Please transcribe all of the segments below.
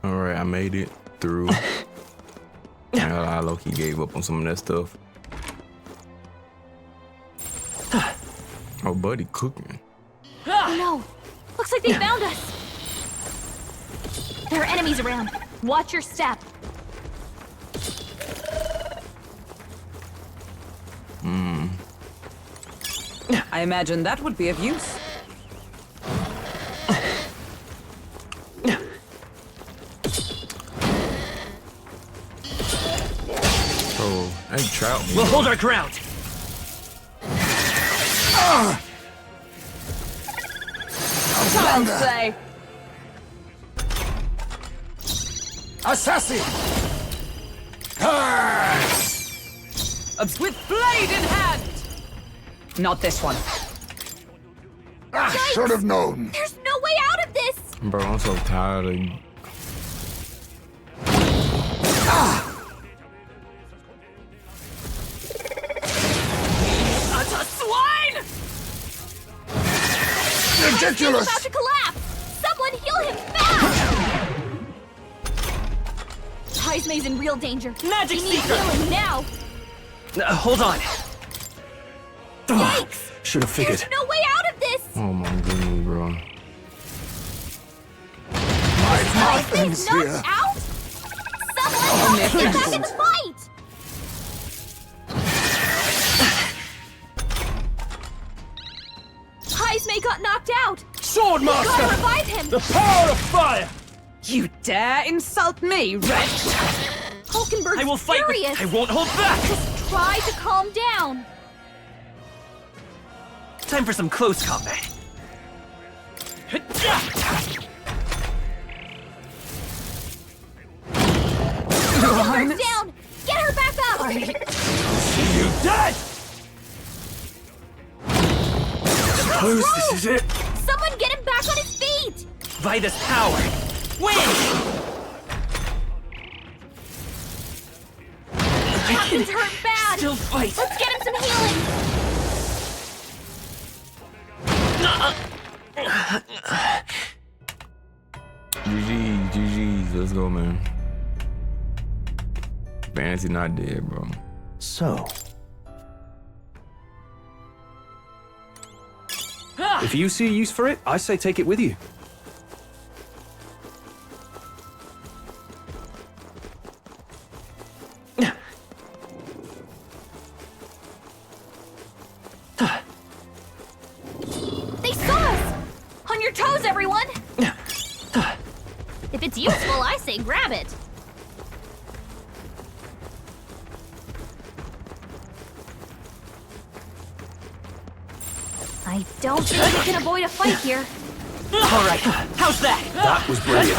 Alright, I made it through. I low-key gave up on some of that stuff. Oh, buddy cooking. Oh no! Looks like they found us! There are enemies around. Watch your step. I imagine that would be of use. Oh, that trout me. We'll hold our ground. I'll say. Assassin! With blade in hand! Not this one. Should have known. There's no way out of this! Bro, I'm so tired of you. That's a swine! He's Ridiculous! about to collapse! Someone heal him fast! Haizme's in real danger. Magic He needs Seeker! healing now! Hold on. Yikes! Should have figured. There's no way out of this! Oh my goodness, bro. Nothing's He's knocked here. out? Someone help me get back in the fight! Haizme got knocked out! Sword Gotta Master! revive him! The power of fire! You dare insult me, wretch? Hulkenberg's I will fight furious! with... I won't hold back! Just try to calm down! Time for some close combat. Hulkenberg's down! Get her back up! You dead! Suppose this is it. Someone get him back on his feet! Vida's power. Win! Captain's hurt bad! Still fight. Let's get him some healing! GG, let's go, man. Fantasy not dead, bro. So, if you see a use for it, I say take it with you. They saw us! On your toes, everyone! If it's useful, I say grab it. I don't think we can avoid a fight here. All right, how's that? That was brilliant.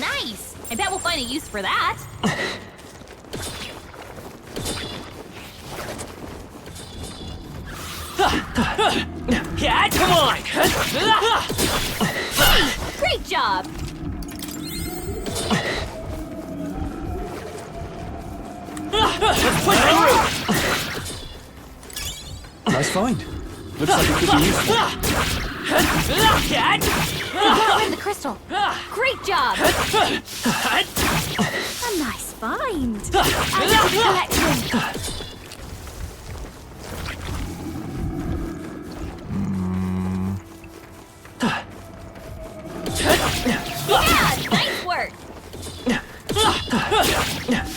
Nice! I bet we'll find a use for that. Yeah, come on! Great job! Let's push through! Nice find. Looks like it could be useful. We got rid of the crystal. Great job! A nice find. I need to collect him. Yeah, nice work.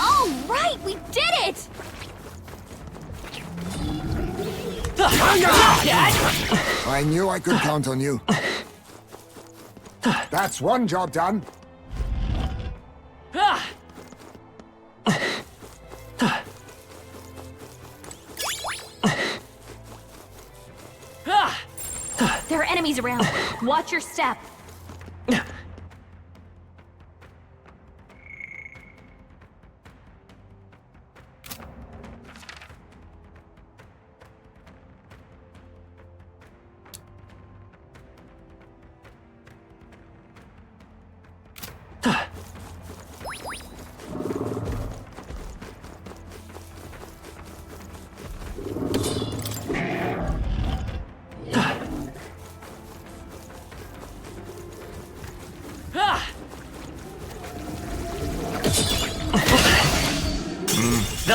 All right, we did it. I knew I could count on you. That's one job done. There are enemies around. Watch your step.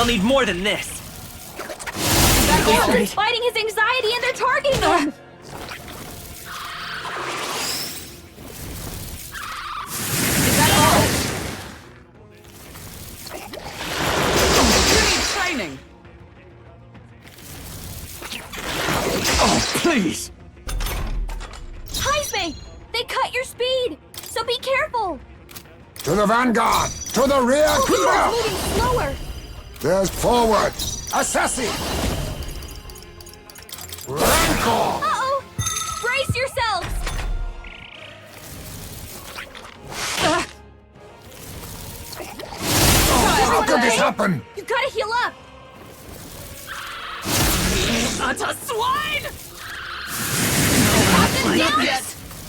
They'll need more than this. Everyone's fighting his anxiety and they're targeting him! Training. Oh, please! Heisme! They cut your speed! So be careful! To the vanguard! To the rear! It's moving slower! There's forward! Assassin! Rancor! Uh-oh! Brace yourselves! How could this happen? You gotta heal up! Utter swine! Knock him down!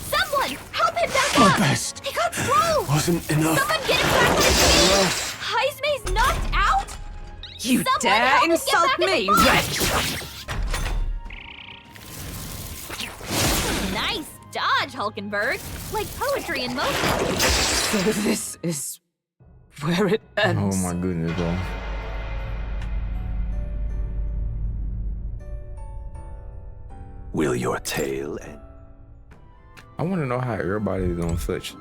Someone! Help him back My up! best. He got slow! Wasn't enough. Someone get him back on his feet! Heisme's knocked out! You Someone dare help him get insult back in me, the fight! wretch! Nice dodge, Hulkenberg! Like poetry in motion. So this is where it Oh ends. my goodness, bro. Will your tale end? I want to know how everybody's on such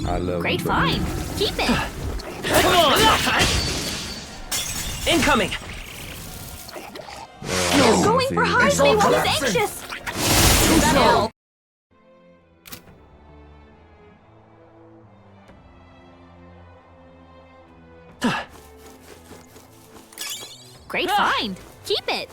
high level. Great find! Keep it! Come on! Incoming! Going for It's all Heisme while he's collapsing. anxious! Too slow! Great find! Keep it!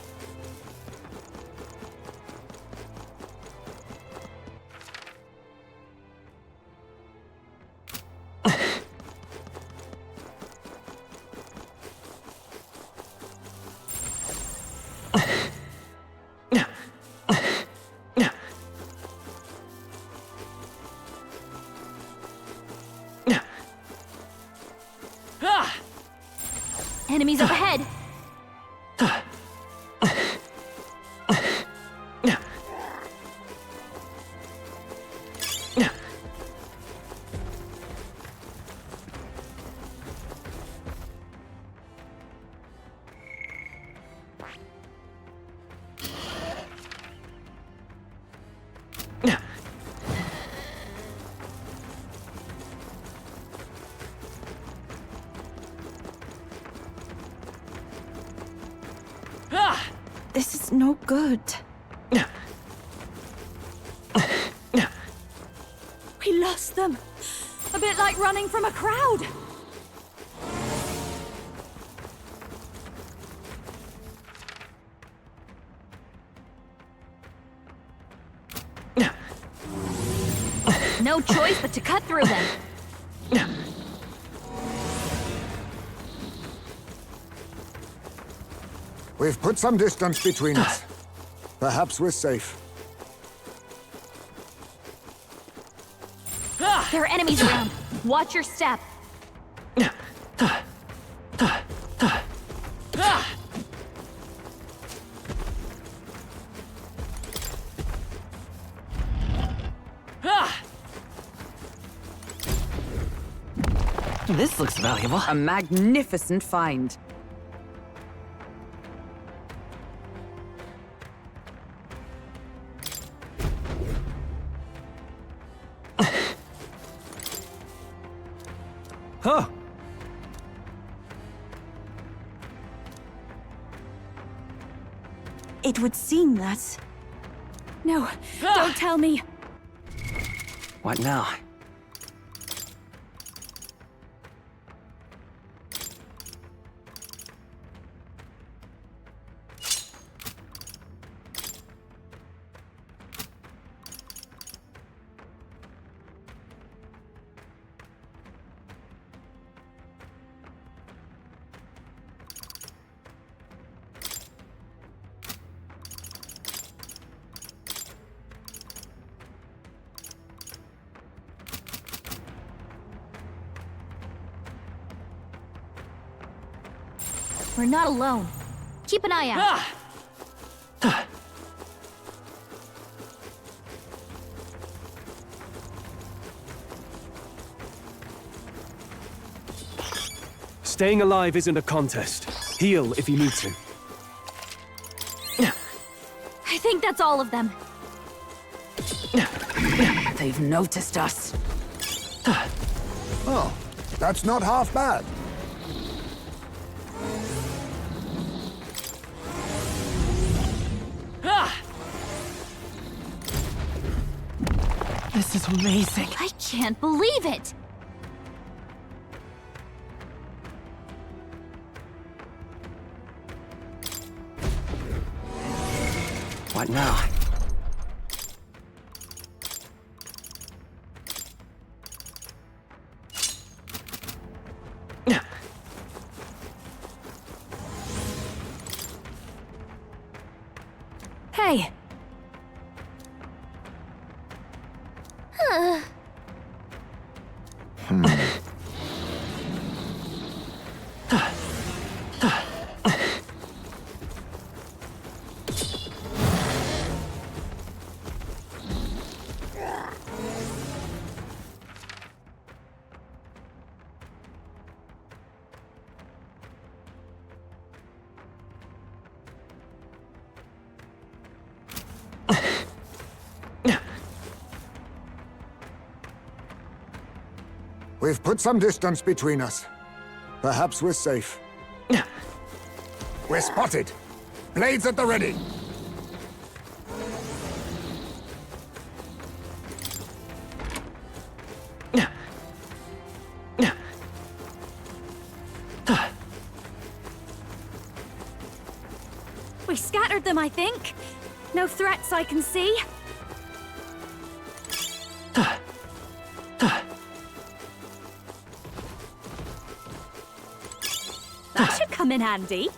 Enemies up ahead! This is no good. We lost them! A bit like running from a crowd! No choice but to cut through them. We've put some distance between us. Perhaps we're safe. There are enemies around. Watch your step. This looks valuable. A magnificent find. Huh? It would seem that... No, don't tell me. What now? We're not alone. Keep an eye out. Staying alive isn't a contest. Heal if you need to. I think that's all of them. They've noticed us. Oh, that's not half bad. This is amazing. I can't believe it! What now? Hey! We've put some distance between us. Perhaps we're safe. We're spotted. Blades at the ready. We scattered them, I think. No threats I can see. That should come in handy.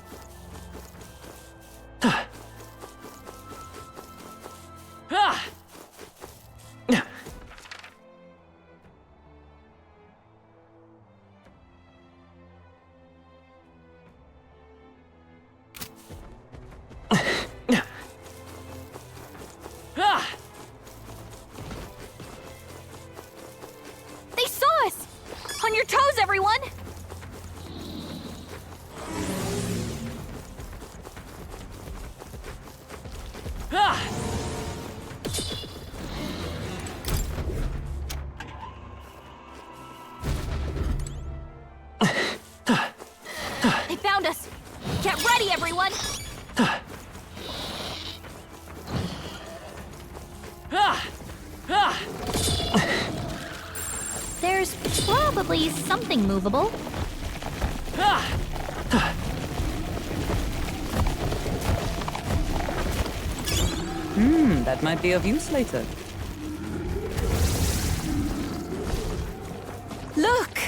They saw us! On your toes, everyone! They found us! Get ready, everyone! There's probably something movable. That might be of use later. Look!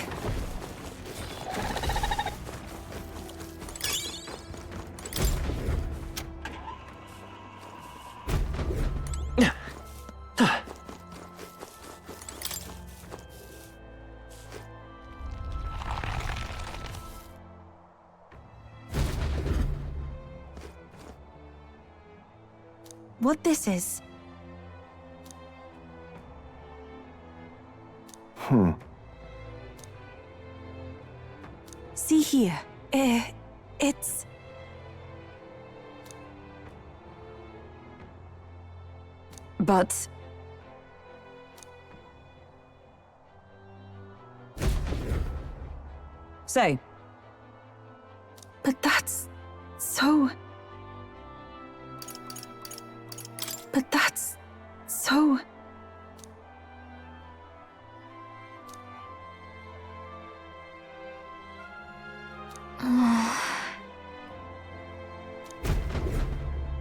What this is? See here. It's... But... Say. But that's... so... But that's... so...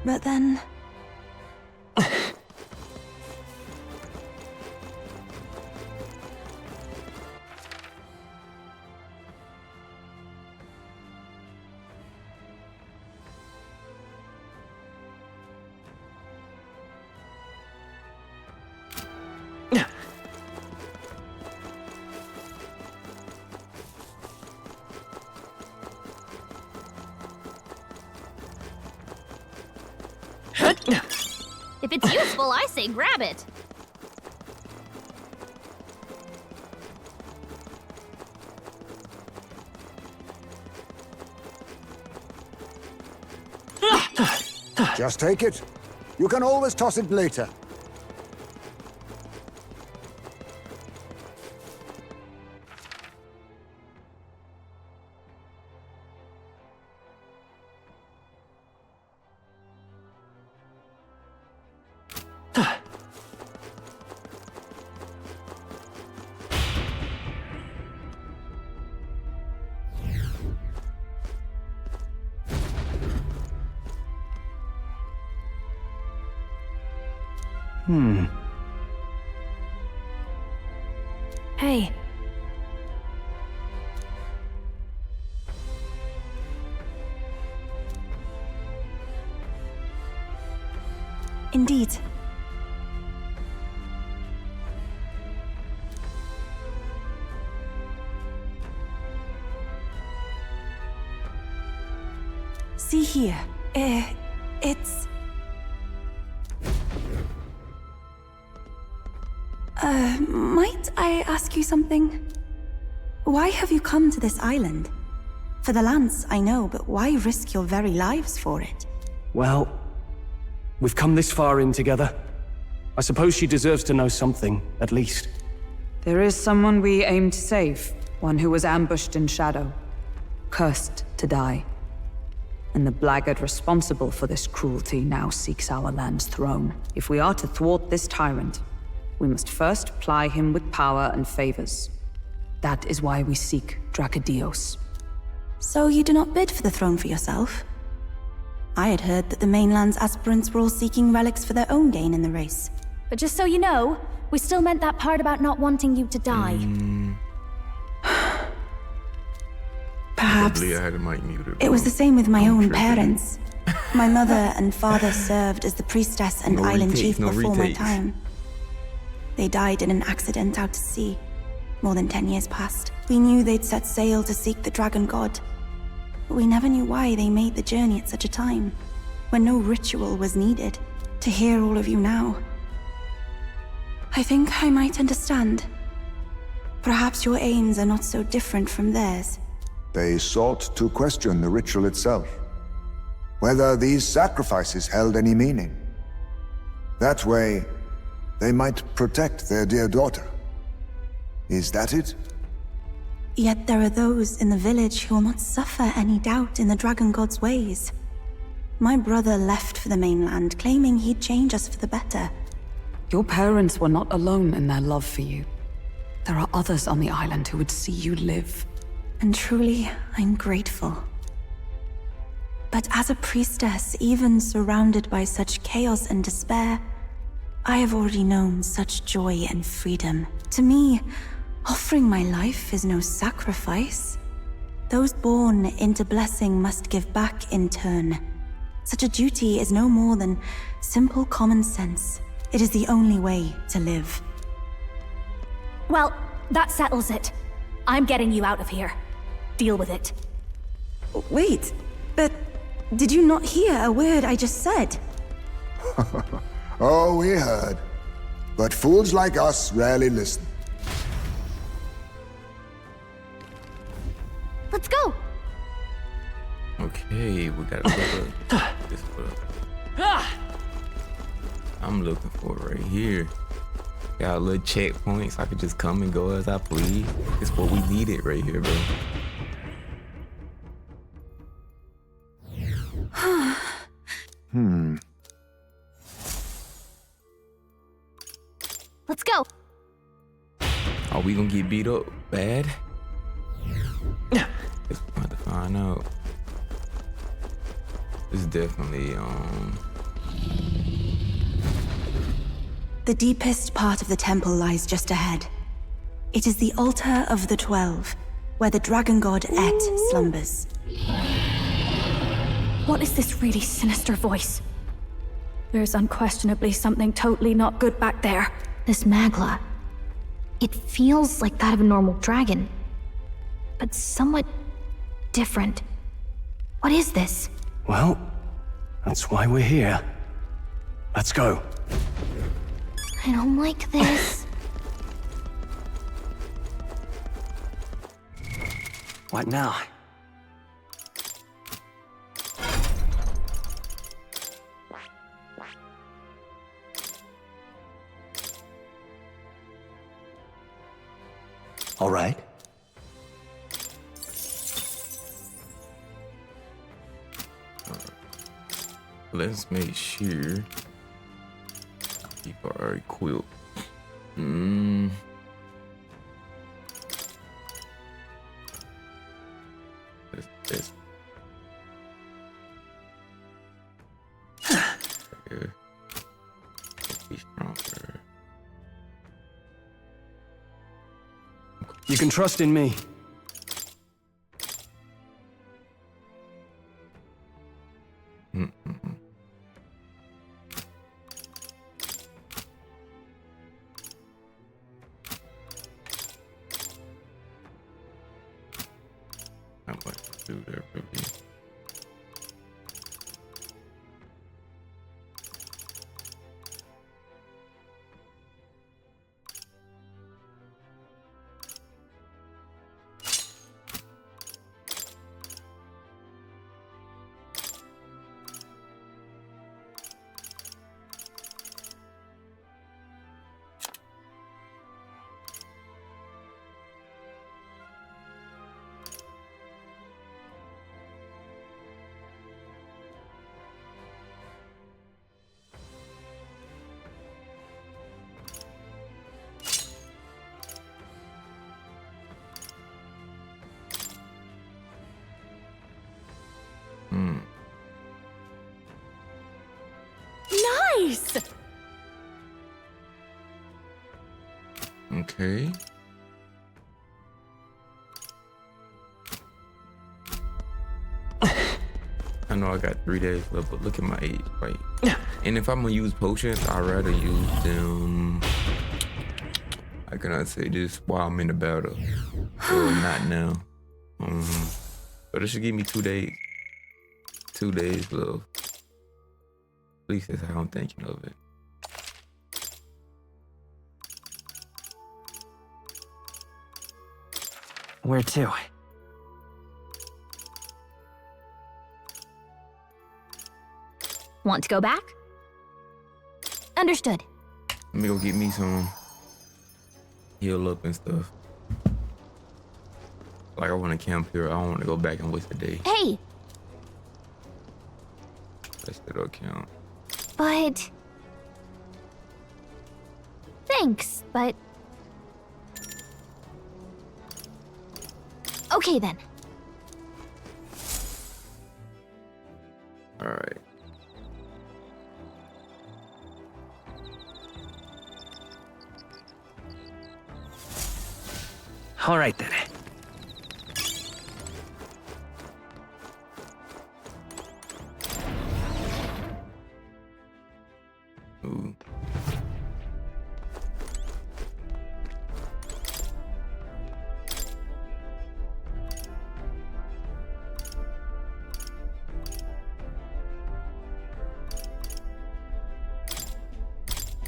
But then... If it's useful, I say grab it. Just take it. You can always toss it later. Hey. Indeed. See here. It's... might I ask you something? Why have you come to this island? For the lance, I know, but why risk your very lives for it? Well, we've come this far in together. I suppose she deserves to know something, at least. There is someone we aim to save, one who was ambushed in shadow, cursed to die. And the blackguard responsible for this cruelty now seeks our land's throne. If we are to thwart this tyrant, we must first ply him with power and favors. That is why we seek Dracodios. So you do not bid for the throne for yourself? I had heard that the mainland's aspirants were all seeking relics for their own gain in the race. But just so you know, we still meant that part about not wanting you to die. Perhaps Probably I had the mic muted. it was the same with my own tripping. parents. My mother and father served as the priestess and No island retakes, chief no before my retakes. time. They died in an accident out to sea. More than 10 years passed. We knew they'd set sail to seek the dragon god. But we never knew why they made the journey at such a time, when no ritual was needed. To hear all of you now, I think I might understand. Perhaps your aims are not so different from theirs. They sought to question the ritual itself, whether these sacrifices held any meaning. That way, they might protect their dear daughter. Is that it? Yet there are those in the village who will not suffer any doubt in the dragon god's ways. My brother left for the mainland, claiming he'd change us for the better. Your parents were not alone in their love for you. There are others on the island who would see you live. And truly, I'm grateful. But as a priestess, even surrounded by such chaos and despair, I have already known such joy and freedom. To me, offering my life is no sacrifice. Those born into blessing must give back in turn. Such a duty is no more than simple common sense. It is the only way to live. Well, that settles it. I'm getting you out of here. Deal with it. Wait, but did you not hear a word I just said? Oh, we heard. But fools like us rarely listen. Let's go! Okay, we gotta look up this book. I'm looking for it right here. Got a little checkpoint so I could just come and go as I please. It's what we needed right here, bro. Let's go! Are we gonna get beat up bad? It's hard to find out. It's definitely The deepest part of the temple lies just ahead. It is the altar of the 12, where the dragon god Et slumbers. What is this really sinister voice? There's unquestionably something totally not good back there. This Magla. It feels like that of a normal dragon, but somewhat different. What is this? Well, that's why we're here. Let's go. I don't like this. What now? All right. Let's make sure people are equipped. This. Here. Be stronger. You can trust in me. Not much to do there, really. Nice! Okay. I know I got 3 days left, but look at my age, right? And if I'm gonna use potions, I'd rather use them. How can I say this while I'm in the battle? Or not now. But it should give me 2 days. 2 days left. At least that's how I'm thinking of it. Where to? Want to go back? Understood. Let me go get me some heal up and stuff. Like I want to camp here. I don't want to go back and waste a day. Hey! That shit don't count. But... Thanks, but... Okay then. All right. All right then. Ooh.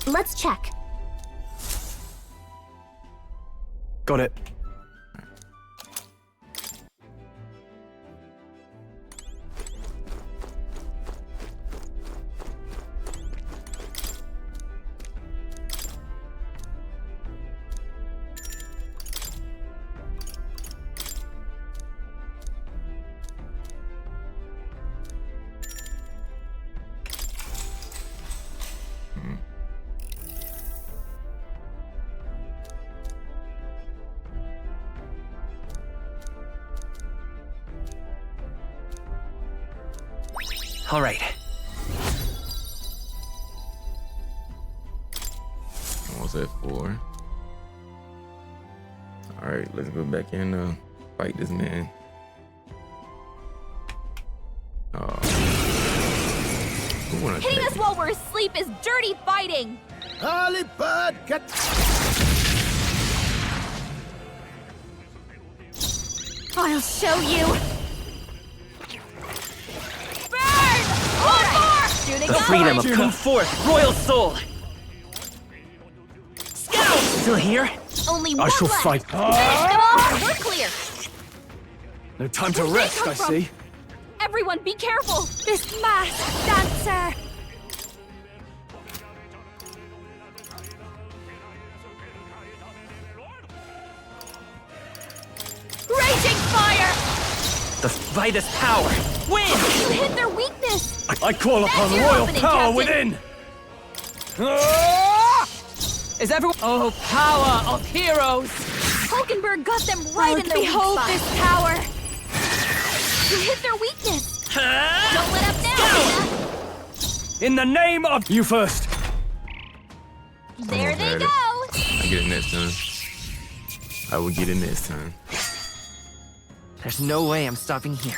Let's check. Got it. All right. What was that for? All right, let's go back in fight this man. Who wanna Hitting attack us me? while we're asleep is dirty fighting! Early bird get. I'll show you! Burn! One more! Shooting The up! freedom of come forth, royal soul. Scout! Still here? Only I one shall left. fight. Finish them off! We're clear! No time to Where'd they rest, come I from? see. Everyone, be careful! This masked dancer! The Vitus power! Win! You hit their weakness! I call upon your royal opening, power Captain. within! Is everyone— Oh, power of heroes! Hulkenberg got them right in their weak Behold spot. this power! You hit their weakness! Don't let up now, Lena. In the name of— You first! There they Alright. go! I get it next time. I will get it next time. There's no way I'm stopping here.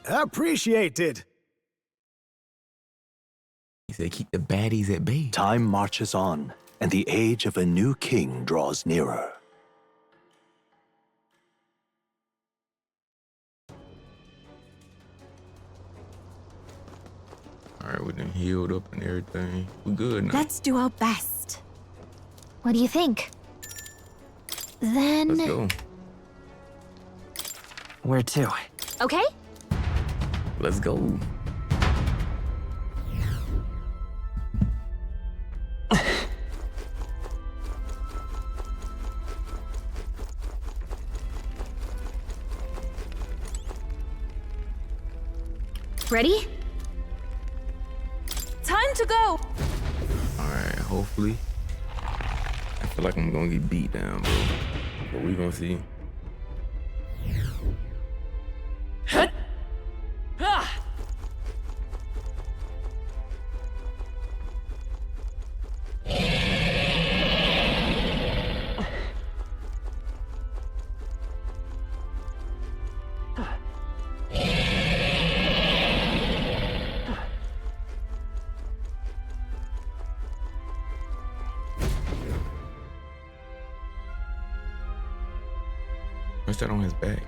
Appreciated. He said keep the baddies at bay. Time marches on, and the age of a new king draws nearer. Alright, we done healed up and everything. We good now. Let's do our best. What do you think? Then... Let's go. Where to? Okay? Let's go. Ready? Time to go! Alright, hopefully. I feel like I'm gonna get beat down, bro. But we gonna see. What's that on his back?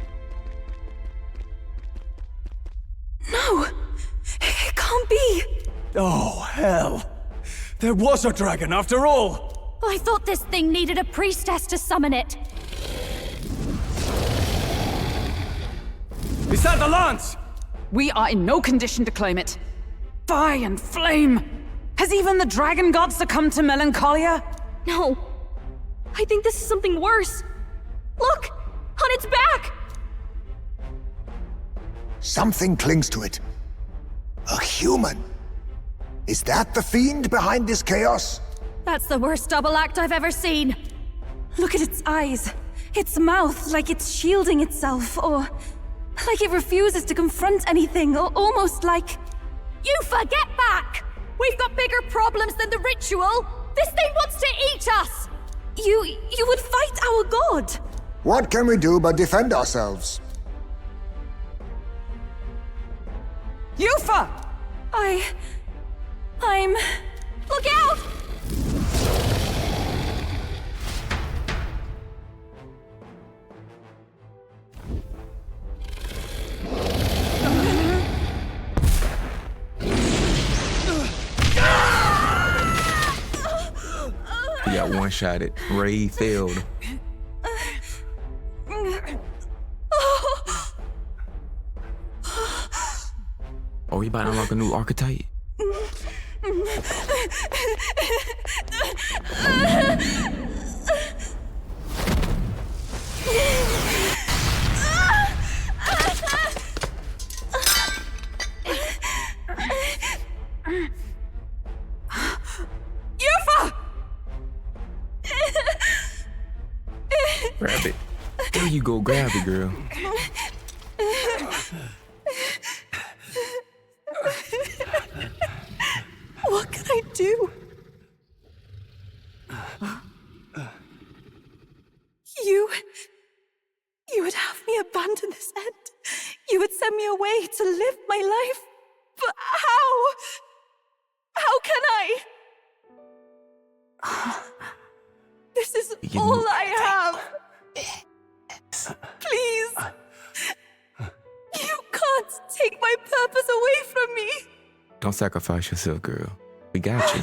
No! It can't be! Oh, hell! There was a dragon after all! I thought this thing needed a priestess to summon it. Is that the lance? We are in no condition to claim it. Fire and flame! Has even the dragon god succumbed to melancholia? No. I think this is something worse. Look! On its back! Something clings to it. A human. Is that the fiend behind this chaos? That's the worst double act I've ever seen. Look at its eyes, its mouth, like it's shielding itself, or like it refuses to confront anything, or almost like... You forget back! We've got bigger problems than the ritual! This thing wants to eat us! You would fight our god! What can we do but defend ourselves? Yufa! I'm... Look out! He got one shot at Ray failed. Oh, he about to unlock a new archetype. Yufa! Grab it. There you go, grab it, girl. What can I do? You would have me abandon this end. You would send me away to live my life. But how? How can I? This is all I have. Please. You can't take my purpose away from me. Don't sacrifice yourself, girl. We got you.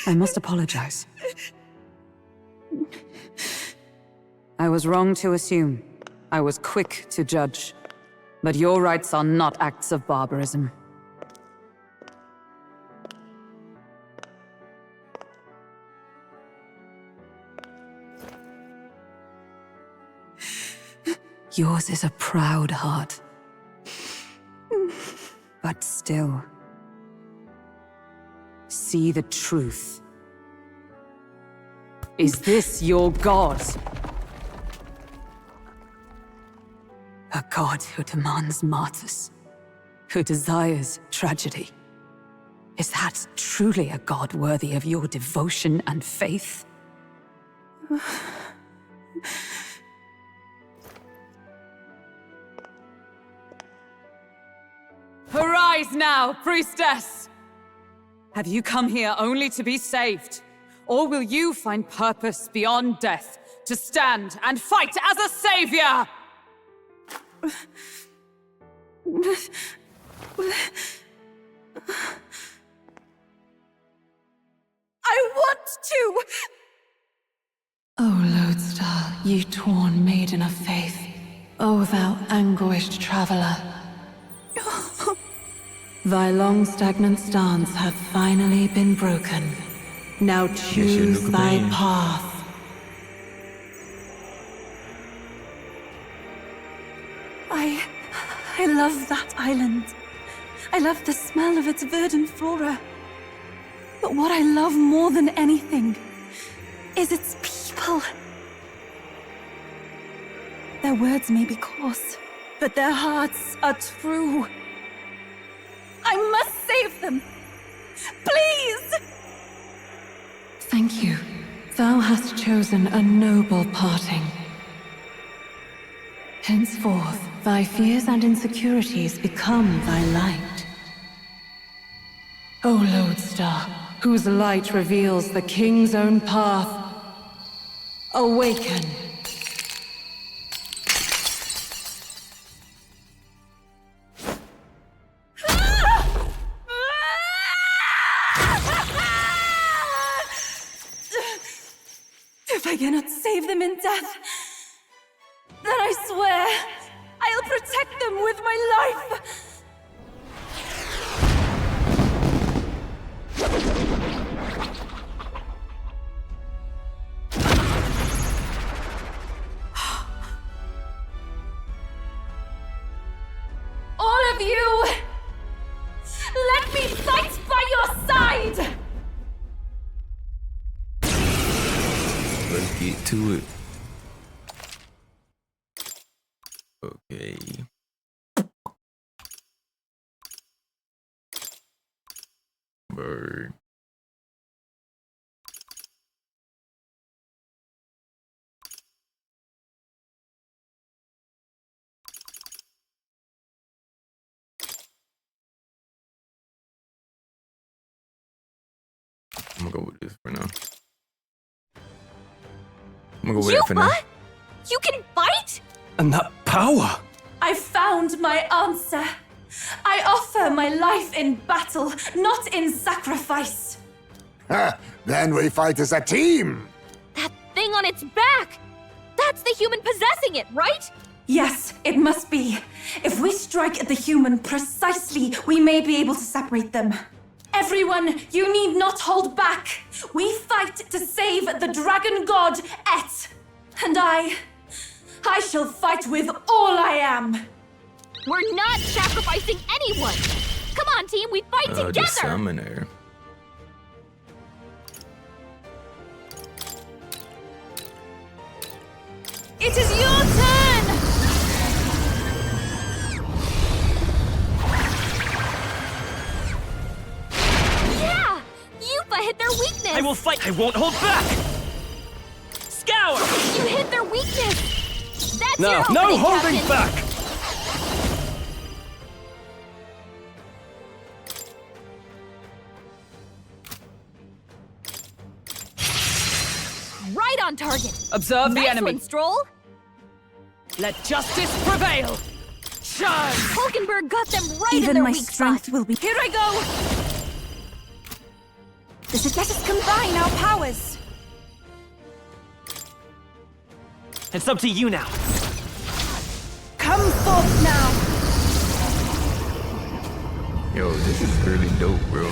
I must apologize. I was wrong to assume. I was quick to judge. But your rites are not acts of barbarism. Yours is a proud heart. But still, see the truth. Is this your god? A god who demands martyrs, who desires tragedy. Is that truly a god worthy of your devotion and faith? Arise now, priestess! Have you come here only to be saved? Or will you find purpose beyond death, to stand and fight as a savior? I want to! O Lodestar, ye torn maiden of faith, O thou anguished traveler. Thy long stagnant stance hath finally been broken. Now choose thy path. I love that island. I love the smell of its verdant flora. But what I love more than anything is its people. Their words may be coarse, but their hearts are true. I must save them. Please! Thank you. Thou hast chosen a noble parting. Henceforth, thy fears and insecurities become thy light. O Lodestar, whose light reveals the king's own path, awaken. If I cannot save them in death, then I swear I'll protect them with my life! All of you! Let me fight by your side! Let's get to it. Okay. Bird. I'm gonna go with this for now. I'm gonna go with it for now. You can fight? And that power! I found my answer. I offer my life in battle, not in sacrifice. Then we fight as a team! That thing on its back! That's the human possessing it, right? Yes, it must be. If we strike at the human precisely, we may be able to separate them. Everyone, you need not hold back. We fight to save the dragon god, Et. And I shall fight with all I am. We're not sacrificing anyone! Come on, team, we fight The together! summoner. It is your turn! Yeah! Yupa hit their weakness! I will fight! I won't hold back! Scour! You hit their weakness! That's No, your no opening, holding Captain. back! Right on target! Observe nice the enemy! one, Stroll! Let justice prevail! Charge! Hulkenberg got them right in Even their my weak strength spot. will be. Here I go! Let us combine our powers. It's up to you now. Come forth now. Yo, this is really dope, bro.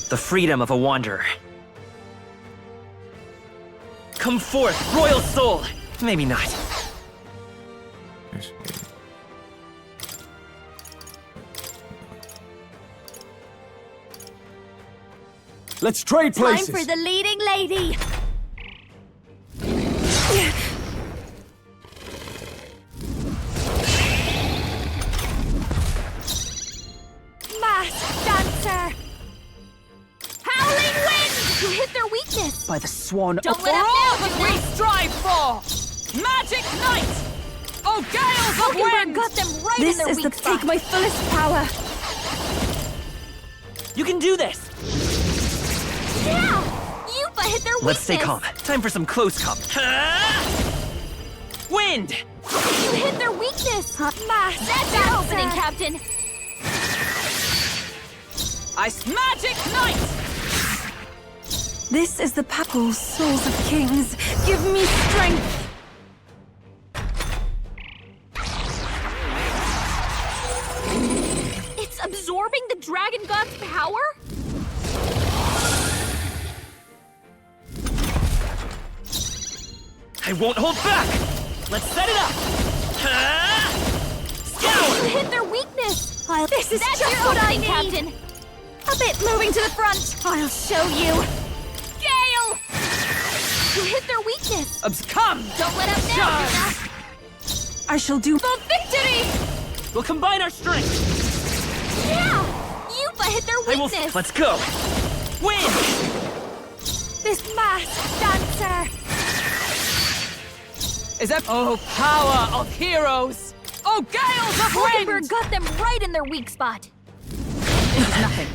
The freedom of a wanderer. Come forth, royal soul! Maybe not. Let's trade places! Time for the leading lady! Masked dancer! Howling wind! You hit their weakness! By the swan. Don't For let up all now, that we strive for! Magic Knight! Oh, gales of wind! got them right This in their is weak the spot. take my fullest power. You can do this! Yeah! Yupa hit their weakness! Let's stay calm. Time for some close combat. Wind! You hit their weakness! That's your opening, Captain! Magic Knight! This is the papal souls of kings. Give me strength. It's absorbing the Dragon God's power? I won't hold back! Let's set it up! Scour! You hit their weakness! This is That's just your what I opening, need. Captain! A bit moving to the front! I'll show you! Gale! You hit their weakness! Come! Don't let up now, Charge! Yuna! I shall do. For victory! We'll combine our strength! Yeah! Yupa hit their I will. weakness! Let's go! Wind! This masked dancer! Is that... Oh, power of heroes! Oh, gales of Hulkenberg wind! got them right in their weak spot! Nothing.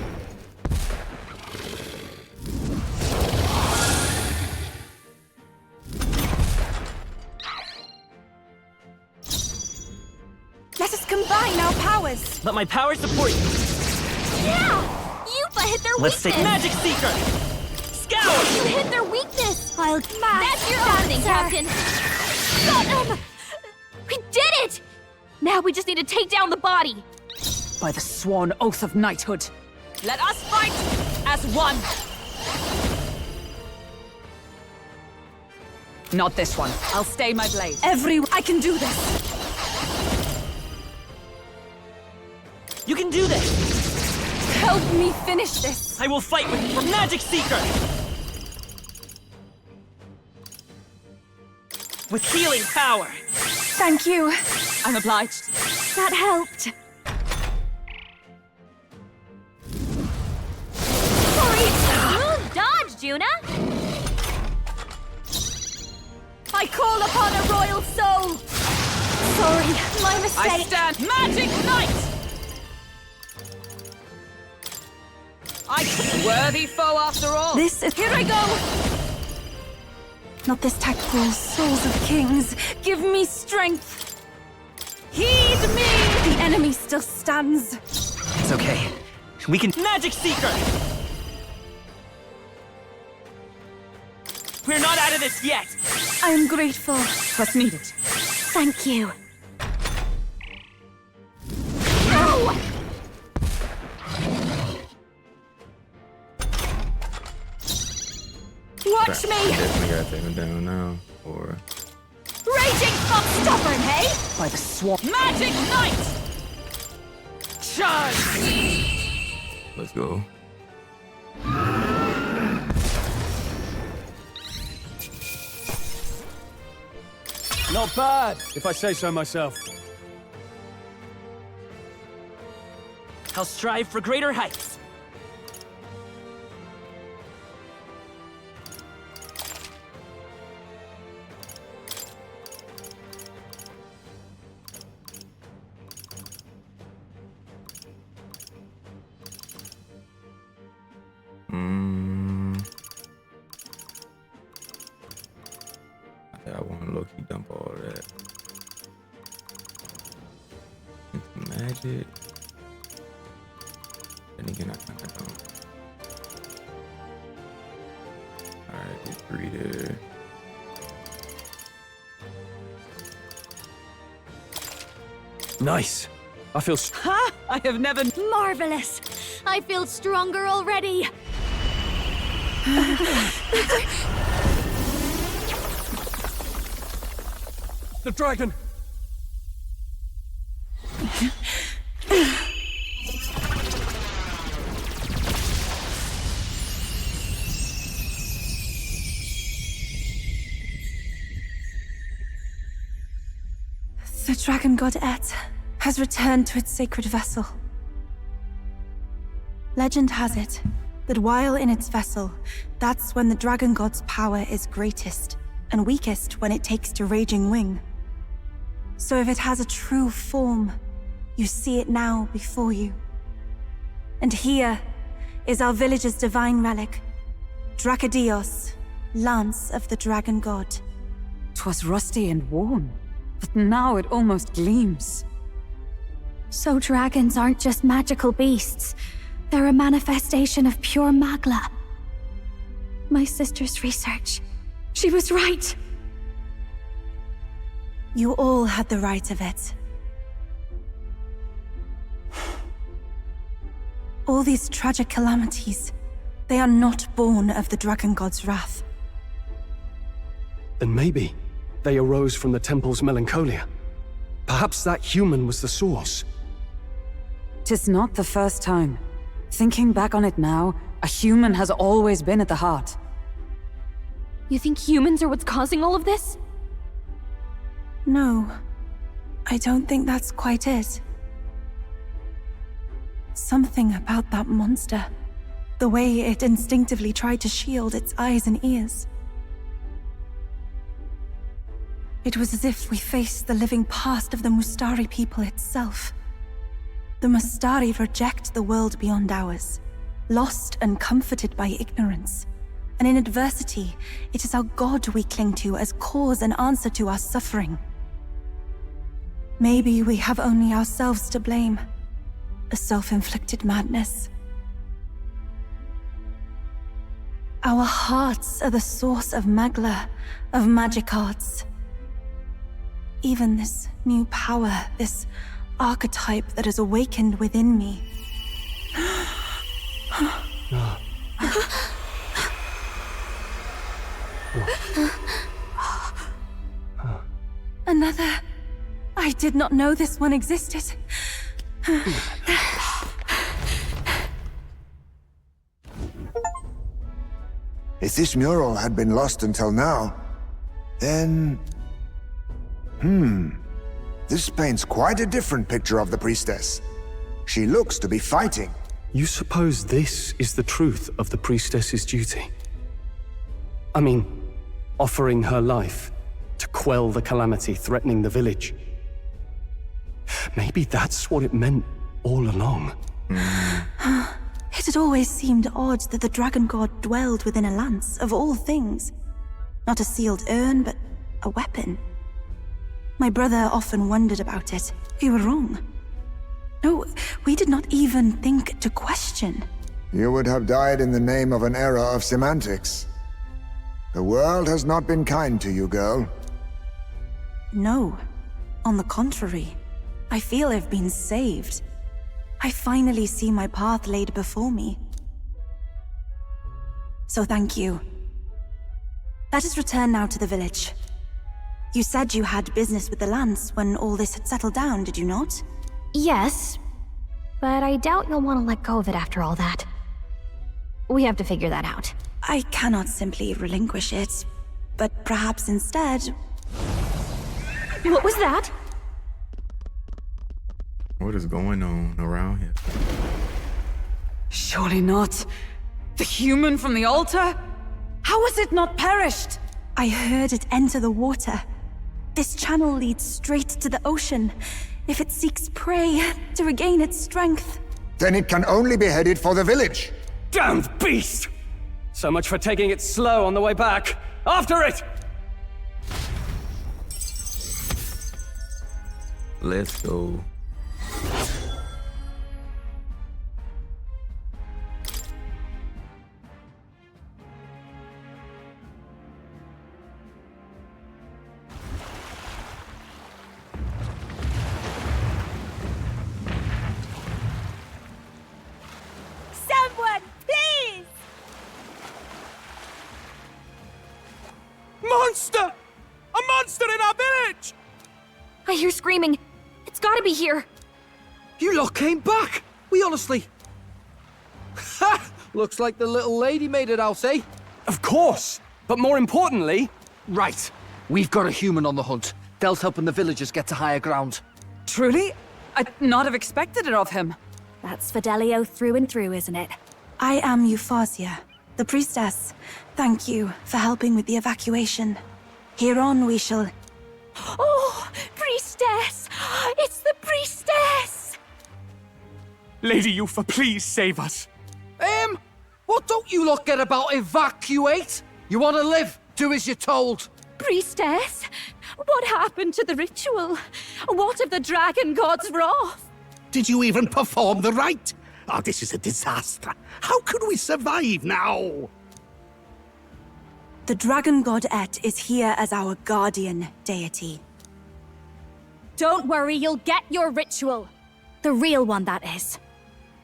Let us combine our powers. Let my power support you! Yeah! Yupa hit their Let's take weakness! Magic Seeker! Scour! You hit their weakness! That's your dancer. opening, Captain! Got them! We did it! Now we just need to take down the body! By the sworn oath of knighthood. Let us fight as one! Not this one. I'll stay my blade. I can do this. You can do this! Help me finish this. I will fight with you for Magic Seeker! With healing power! Thank you. I'm obliged. That helped! Smooth dodge, Juna! I call upon a royal soul! Sorry, my I mistake! stand Magic Knight! Worthy foe after all! This is. Here I go! Not this tactful souls of kings. Give me strength. Heed me! The enemy still stands. It's okay. We can. Magic Seeker! We're not out of this yet! I am grateful. What's needed? Thank you. No! Watch me! Definitely gotta take him down now. Or Raging fuck stubborn, hey? By the swan. Magic Knight! Charge! let's go. Not bad, if I say so myself. I'll strive for greater heights. I want to low-key dump all of that. Into magic. Then again, I kind of don't. Alright, get 3 there. Nice. I feel. Ha! I have never... Marvelous! I feel stronger already! The dragon! The dragon god Et has returned to its sacred vessel. Legend has it that while in its vessel, that's when the dragon god's power is greatest, and weakest when it takes to raging wing. So if it has a true form, you see it now before you. And here is our village's divine relic, Dracadios, Lance of the Dragon God. 'Twas rusty and worn, but now it almost gleams. So dragons aren't just magical beasts. They're a manifestation of pure Magla. My sister's research. She was right. You all had the right of it. All these tragic calamities, they are not born of the Dragon God's wrath. Then maybe they arose from the temple's melancholia. Perhaps that human was the source. 'Tis not the first time. Thinking back on it now, a human has always been at the heart. You think humans are what's causing all of this? No, I don't think that's quite it. Something about that monster. The way it instinctively tried to shield its eyes and ears. It was as if we faced the living past of the Mustari people itself. The Mustari reject the world beyond ours, lost and comforted by ignorance. And in adversity, it is our God we cling to as cause and answer to our suffering. Maybe we have only ourselves to blame. A self-inflicted madness. Our hearts are the source of Magla, of magic arts. Even this new power, this archetype that has awakened within me. Another. I did not know this one existed. If this mural had been lost until now, then... This paints quite a different picture of the priestess. She looks to be fighting. You suppose this is the truth of the priestess's duty? I mean, offering her life to quell the calamity threatening the village. Maybe that's what it meant all along. It had always seemed odd that the dragon god dwelled within a lance, of all things. Not a sealed urn, but a weapon. My brother often wondered about it. We were wrong. No, we did not even think to question. You would have died in the name of an era of semantics. The world has not been kind to you, girl. No. On the contrary, I feel I've been saved. I finally see my path laid before me. So thank you. Let us return now to the village. You said you had business with the lance when all this had settled down, did you not? Yes, but I doubt you'll want to let go of it after all that. We have to figure that out. I cannot simply relinquish it, but perhaps instead... What was that? What is going on around here? Surely not. The human from the altar? How has it not perished? I heard it enter the water. This channel leads straight to the ocean. If it seeks prey to regain its strength... Then it can only be headed for the village. Damned beast! So much for taking it slow on the way back. After it! Let's go. Someone, please! Monster! A monster in our village! screaming. It's gotta be here. You lot came back! We honestly... Ha! Looks like the little lady made it out, eh? Of course! But more importantly... Right. We've got a human on the hunt. Del's helping the villagers get to higher ground. Truly? I'd not have expected it of him. That's Fidelio through and through, isn't it? I am Euphausia, the priestess. Thank you for helping with the evacuation. Here on we shall... Oh, priestess! It's the priestess! Lady Eupha, please save us. What don't you lot get about evacuate? You want to live? Do as you're told. Priestess? What happened to the ritual? What of the dragon god's wrath? Did you even perform the rite? Oh, this is a disaster. How could we survive now? The dragon god Et is here as our guardian deity. Don't worry, you'll get your ritual. The real one, that is.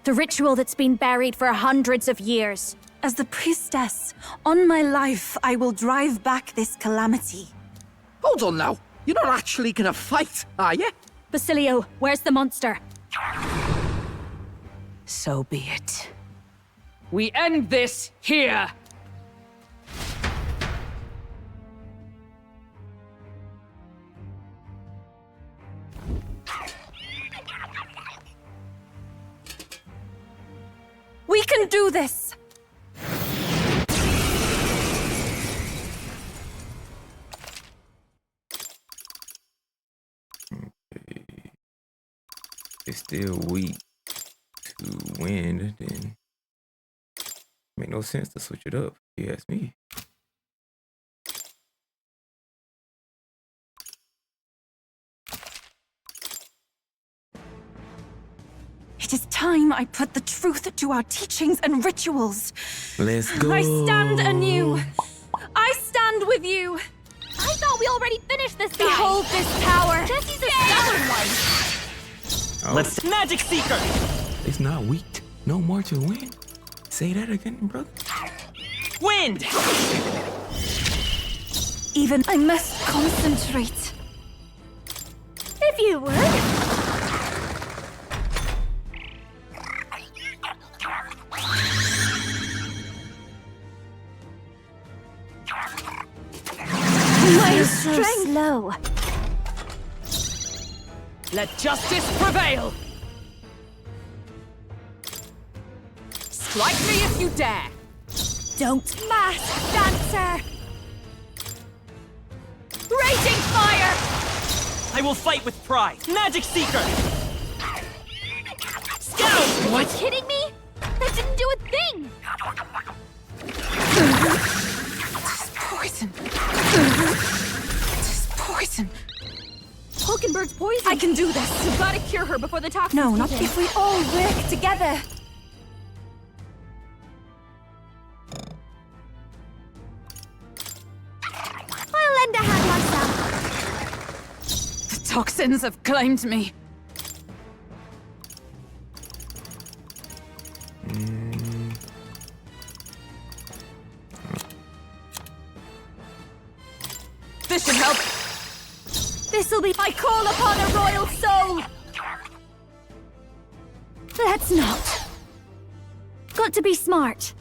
The ritual that's been buried for hundreds of years. As the priestess, on my life, I will drive back this calamity. Hold on now. You're not actually gonna fight, are you? Basilio, where's the monster? So be it. We end this here! We can do this! It's still weak to wind, then make no sense to switch it up, if you ask me. It is time I put the truth to our teachings and rituals. Let's go. I stand anew. I stand with you. I thought we already finished this guy. Behold this power. Jesse's a stubborn one. Oh, Let's Magic Seeker! it's not weak. No more to win. Say that again, brother. Wind! Even I must concentrate. If you would. My strength. Slow. Let justice prevail! Strike me if you dare! Don't mask dancer. Raging fire. I will fight with pride! Magic Seeker! Scout! Are you kidding me? That didn't do a thing. Poison. It is poison. Hulkenberg's poison. I can do this. We've got to cure her before the toxins. No, not kick in. if we all work together. I'll lend a hand myself. The toxins have claimed me. This should help. This'll be. I call upon a royal soul. Let's not. Got to be smart.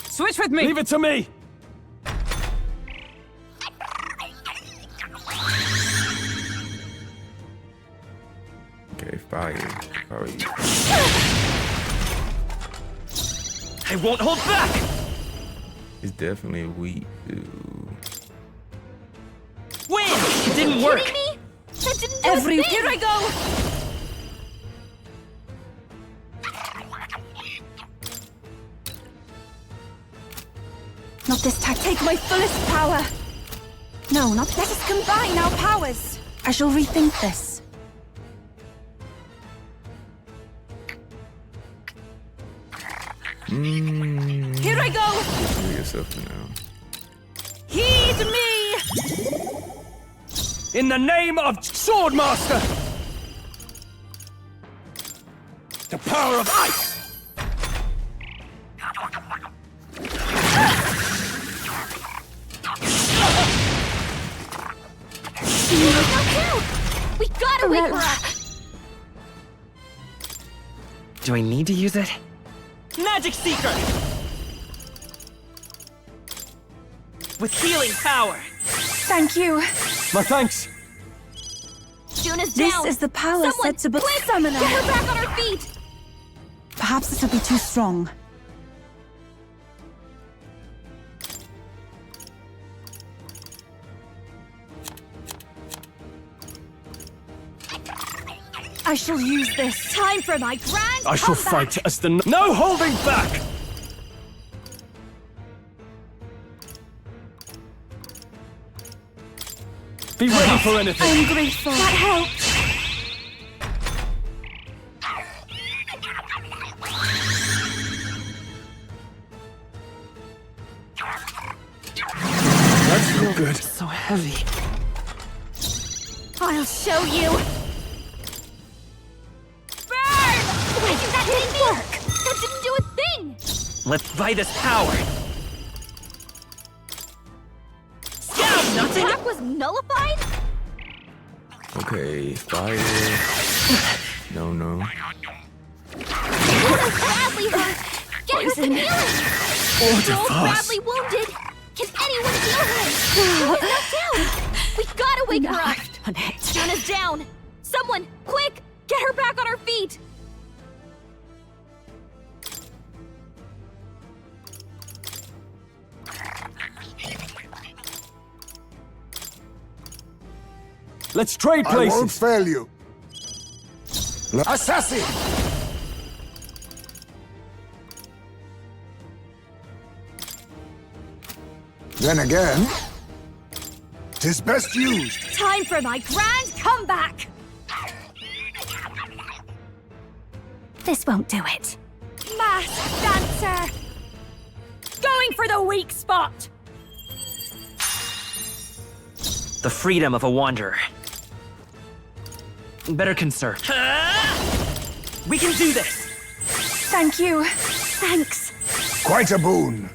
Switch with me! Leave it to me! Okay, fire. Fire. I won't hold back! It's definitely weak to... Wind! It didn't work! Kidding me? That didn't do a thing. Here I go! Not this time. Take my fullest power. No, not. Let us combine our powers. I shall rethink this. Here I go! Just do yourself for now. Heed me! In the name of Swordmaster! The power of ice! We gotta wake her up! Do I need to use it? Magic Seeker! With healing power! Thank you. My thanks. Juna's This down! is the power Someone, said to quick! summon Get her back on her feet! Perhaps this will be too strong. I shall use this. Time for my grand I shall comeback. fight as the... No holding back! Be ready for anything. I'm grateful. That helped. That's no good. So heavy. I'll show you. Burn! Wait, that didn't work. That didn't do a thing. Let's buy this power. Scout, nothing. Attack was nullified? Okay, fire. No, no. Juna's badly hurt. Get her some healing. Joel's badly wounded. Can anyone heal him? Juna's knocked down. We gotta wake her up. Juna's down. Someone, quick, get her back on her feet. Let's trade I won't places. fail you. Assassin! Then again, 'tis best used. Time for my grand comeback. This won't do it. Masked dancer. Going for the weak spot. The freedom of a wanderer. Better conserve. We can do this! Thank you. Thanks. Quite a boon.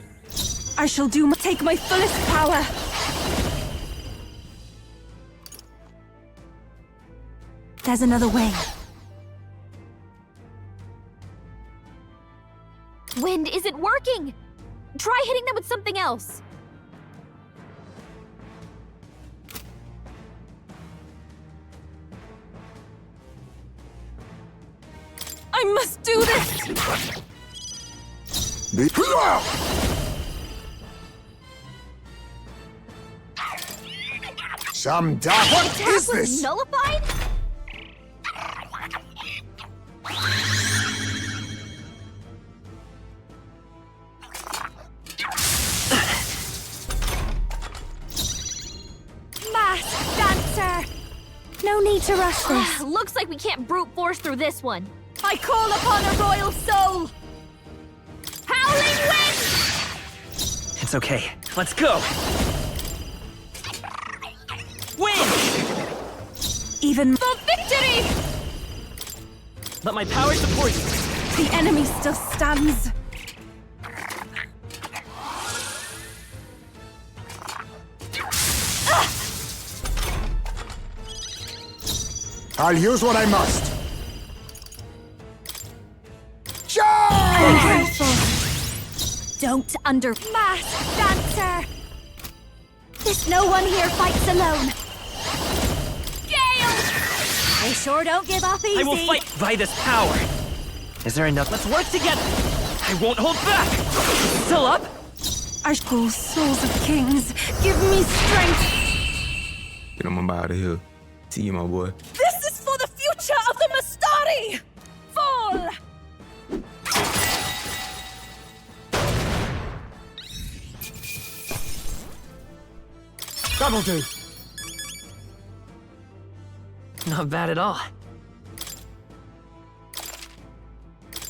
I shall take my fullest power. There's another way. Wind isn't working. Try hitting them with something else. I must do this! Some dark. What is Was this? nullified? Masked dancer. No need to rush this. Looks like we can't brute force through this one. I call upon a royal soul. Howling wind! It's okay. Let's go! Win! Even For victory! Let my power support you! the enemy still stands. I'll use what I must. Charge! Don't under masked dancer. There's no one here fights alone. Gale! They sure don't give up easy. I will fight by this power! Is there enough? Let's work together! I won't hold back! Still up? I call souls of kings. Give me strength. Get him out of here. See you, my boy. This is for the future of the Mastari! Fall! That'll do. Not bad at all.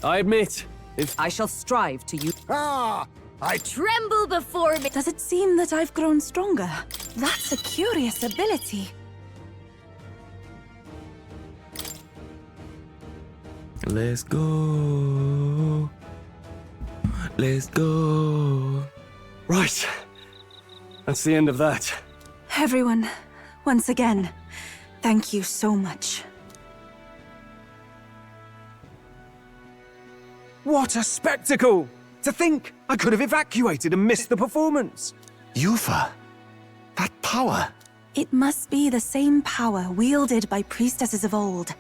I admit, if I shall strive to use. Ah! I Tremble before me. Does it seem that I've grown stronger? That's a curious ability. Let's go. Let's go. Right. That's the end of that. Everyone, Once again, thank you so much. What a spectacle! To think I could have evacuated and missed the performance. Yufa, that power. It must be the same power wielded by priestesses of old.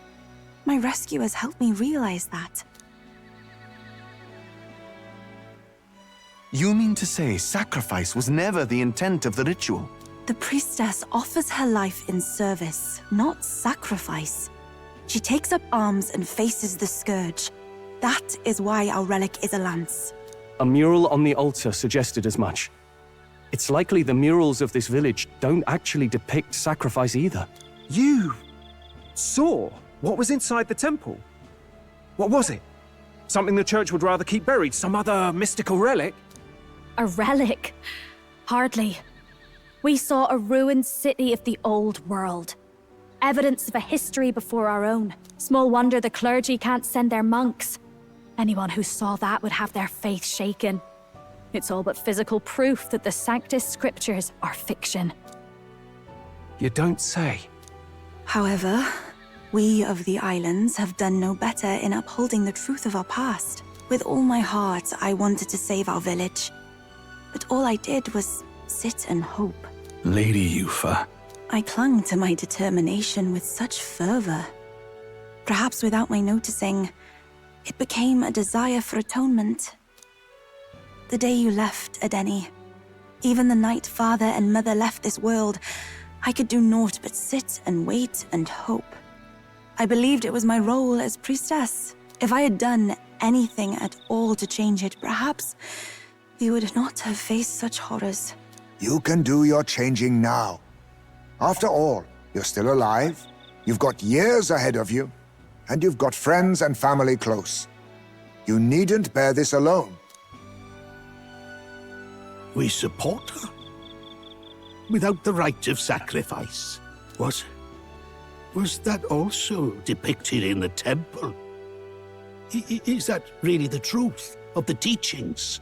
My rescuers helped me realize that. You mean to say sacrifice was never the intent of the ritual? The priestess offers her life in service, not sacrifice. She takes up arms and faces the scourge. That is why our relic is a lance. A mural on the altar suggested as much. It's likely the murals of this village don't actually depict sacrifice either. You saw what was inside the temple? What was it? Something the church would rather keep buried? Some other mystical relic? A relic? Hardly. We saw a ruined city of the old world. Evidence of a history before our own. Small wonder the clergy can't send their monks. Anyone who saw that would have their faith shaken. It's all but physical proof that the Sanctus Scriptures are fiction. You don't say. However, we of the islands have done no better in upholding the truth of our past. With all my heart, I wanted to save our village. But all I did was sit and hope. Lady Yufa. I clung to my determination with such fervor. Perhaps without my noticing, it became a desire for atonement. The day you left, Edeni, even the night father and mother left this world, I could do naught but sit and wait and hope. I believed it was my role as priestess. If I had done anything at all to change it, perhaps we would not have faced such horrors. You can do your changing now. After all, you're still alive, you've got years ahead of you, and you've got friends and family close. You needn't bear this alone. We support her? Without the rite of sacrifice. Was that also depicted in the temple? Is that really the truth of the teachings?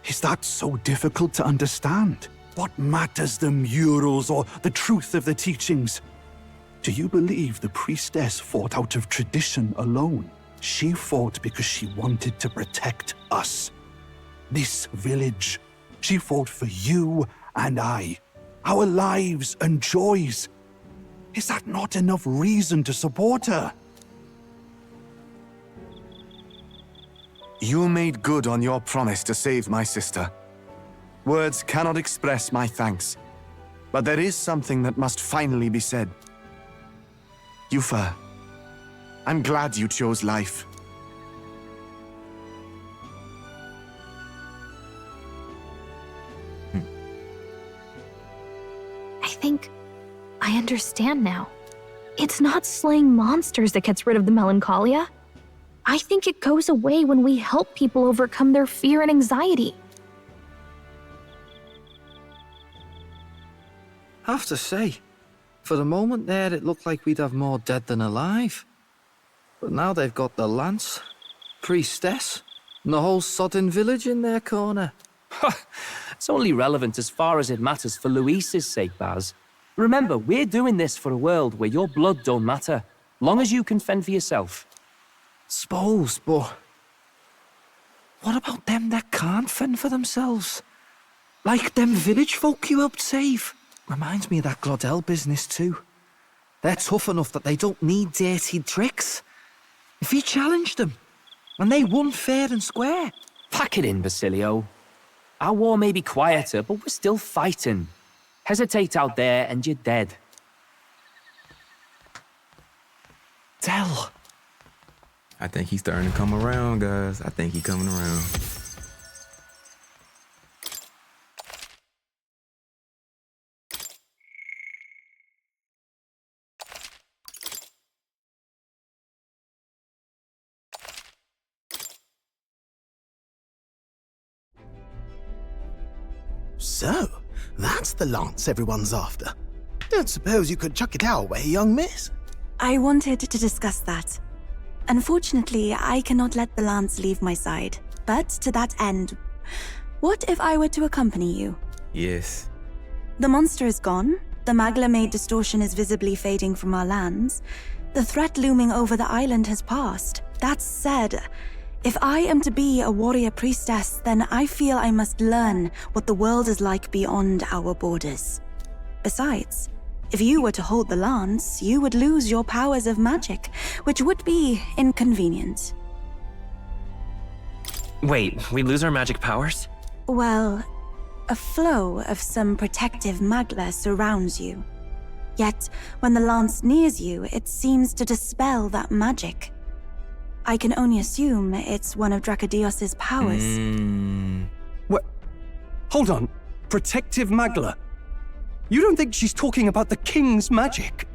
Is that so difficult to understand? What matters the murals or the truth of the teachings? Do you believe the priestess fought out of tradition alone? She fought because she wanted to protect us. This village. She fought for you and I. Our lives and joys. Is that not enough reason to support her? You made good on your promise to save my sister. Words cannot express my thanks. But there is something that must finally be said. Yufa, I'm glad you chose life. I think I understand now. It's not slaying monsters that gets rid of the melancholia. I think it goes away when we help people overcome their fear and anxiety. Have to say, for the moment there, it looked like we'd have more dead than alive. But now they've got the lance, priestess, and the whole sodden village in their corner. It's only relevant as far as it matters for Luis's sake, Baz. Remember, we're doing this for a world where your blood don't matter, long as you can fend for yourself. Suppose, but what about them that can't fend for themselves? Like them village folk you helped save. Reminds me of that Glodell business too. They're tough enough that they don't need dirty tricks. If you challenged them, and they won fair and square. Pack it in, Basilio. Our war may be quieter, but we're still fighting. Hesitate out there and you're dead. Tell. I think he's starting to come around, guys. I think he's coming around. So, that's the lance everyone's after. Don't suppose you could chuck it our way, young miss? I wanted to discuss that. Unfortunately, I cannot let the lance leave my side. But to that end, what if I were to accompany you? Yes. The monster is gone, The Magla-made distortion is visibly fading from our lands. The threat looming over the island has passed. That said, if I am to be a warrior priestess, then I feel I must learn what the world is like beyond our borders. Besides, if you were to hold the lance, you would lose your powers of magic, which would be inconvenient. Wait, we lose our magic powers? Well, a flow of some protective magla surrounds you. Yet, when the lance nears you, it seems to dispel that magic. I can only assume it's one of Dracodios's powers. What? Hold on. Protective magla? You don't think she's talking about the king's magic?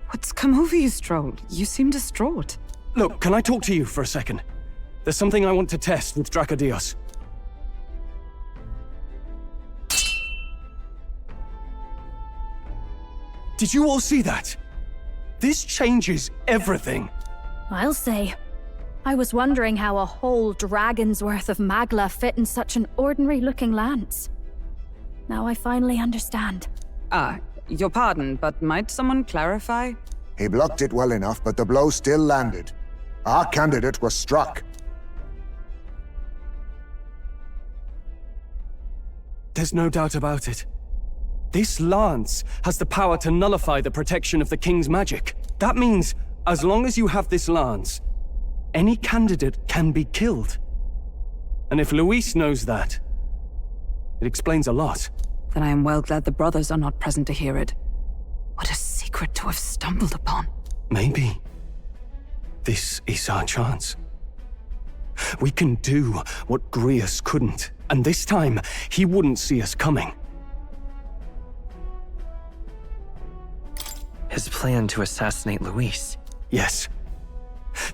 What's come over you, Stroll? You seem distraught. Look, can I talk to you for a second? There's something I want to test with Dracodios. Did you all see that? This changes everything. I'll say. I was wondering how a whole dragon's worth of magla fit in such an ordinary-looking lance. Now I finally understand. Your pardon, but might someone clarify? He blocked it well enough, but the blow still landed. Our candidate was struck. There's no doubt about it. This lance has the power to nullify the protection of the king's magic. That means, as long as you have this lance, any candidate can be killed. And if Luis knows that, it explains a lot. Then I am well glad the brothers are not present to hear it. What a secret to have stumbled upon. Maybe this is our chance. We can do what Grius couldn't, and this time, he wouldn't see us coming. His plan to assassinate Luis. Yes.